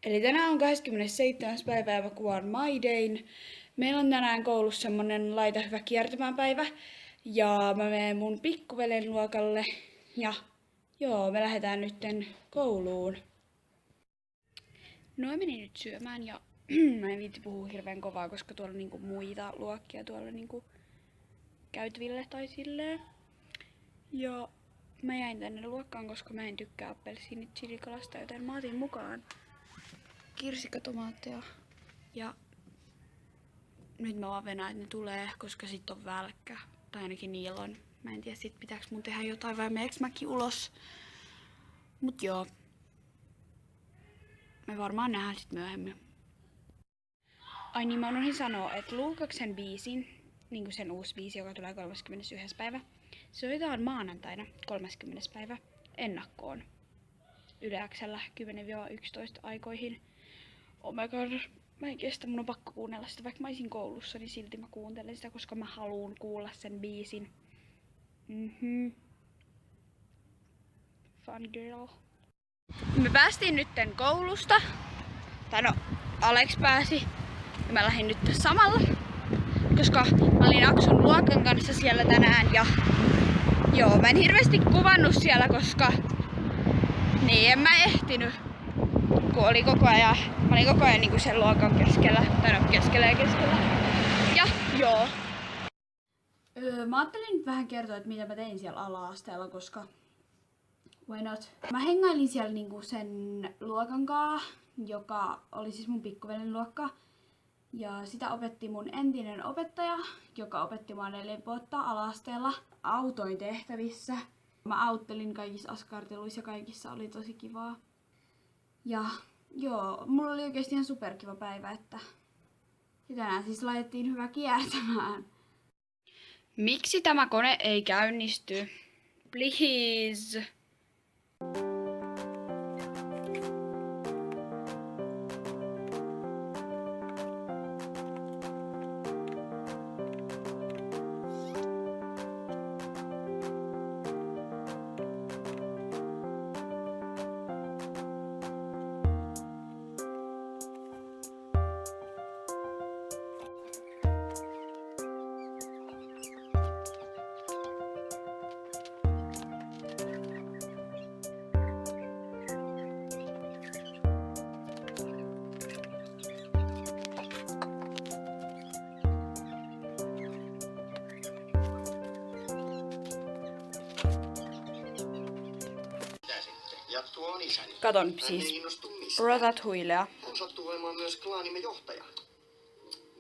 Eli tänään on 27. päivä ja mä kuvaan My Dayn. Meillä on tänään koulussa semmonen laita hyvä kiertämään päivä. Ja mä menen mun pikkuvelen luokalle. Ja joo, me lähdetään nytten kouluun. No mä menin nyt syömään ja mä en viitti puhua hirveän kovaa, koska tuolla on niinku muita luokkia tuolla niinku käytäville tai silleen. Ja mä jäin tänne luokkaan, koska mä en tykkää appelsiinit chilikalasta, joten mä otin mukaan kirsikkatomaatteja. Ja nyt mä vaan venään, että ne tulee, koska sit on välkkä. Tai ainakin niillä on. Mä en tiedä sit pitääks mun tehdä jotain vai meneekö mäkin ulos. Mut joo. Me varmaan nähdään sit myöhemmin. Ai niin, mä unohdin sanoa, että Luukaksen biisin, niinku sen uusi biisi, joka tulee 31. päivä, se soitetaan maanantaina 30. päivä ennakkoon. Yle X:llä 10-11 aikoihin. Oh my god, mä en kestä, mun on pakko kuunnella sitä, vaikka mä olisin koulussa, niin silti mä kuuntelen sitä, koska mä haluun kuulla sen biisin. Fun girl. Me päästiin nytten koulusta, tai no, Alex pääsi, ja mä lähdin nyt samalla, koska mä olin Aksun luokan kanssa siellä tänään, ja joo, mä en hirveästi kuvannut siellä, koska niin en mä ehtinyt. Kun oli mä olin koko ajan niinku sen luokan keskellä, tai no keskellä. Ja joo. Mä ajattelin nyt vähän kertoa, että mitä mä tein siellä ala-asteella, koska why not? Mä hengailin siellä niinku sen luokan kanssa, joka oli siis mun pikkuvelen luokka. Ja sitä opetti mun entinen opettaja, joka opetti mua 4 vuotta ala-asteella autoin tehtävissä. Mä auttelin kaikissa askarteluissa ja kaikissa oli tosi kivaa. Ja joo, mulla oli oikeesti ihan superkiva päivä, että ja tänään siis laitettiin hyvä kiertämään. Miksi tämä kone ei käynnisty? Please! Katon siis Ratatouillea. Hän sattuu olemaan myös klaanimme johtaja.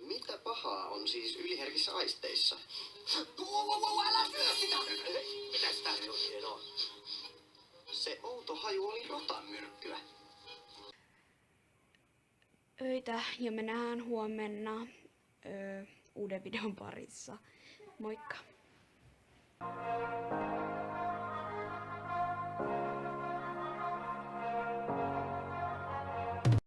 Mitä pahaa on siis yliherkissä aisteissa? Älä syö sitä! Mitäs tää oikein on? Se outo haju oli rotanmyrkkyä. Öitä ja me nähdään huomenna uuden videon parissa. Moikka!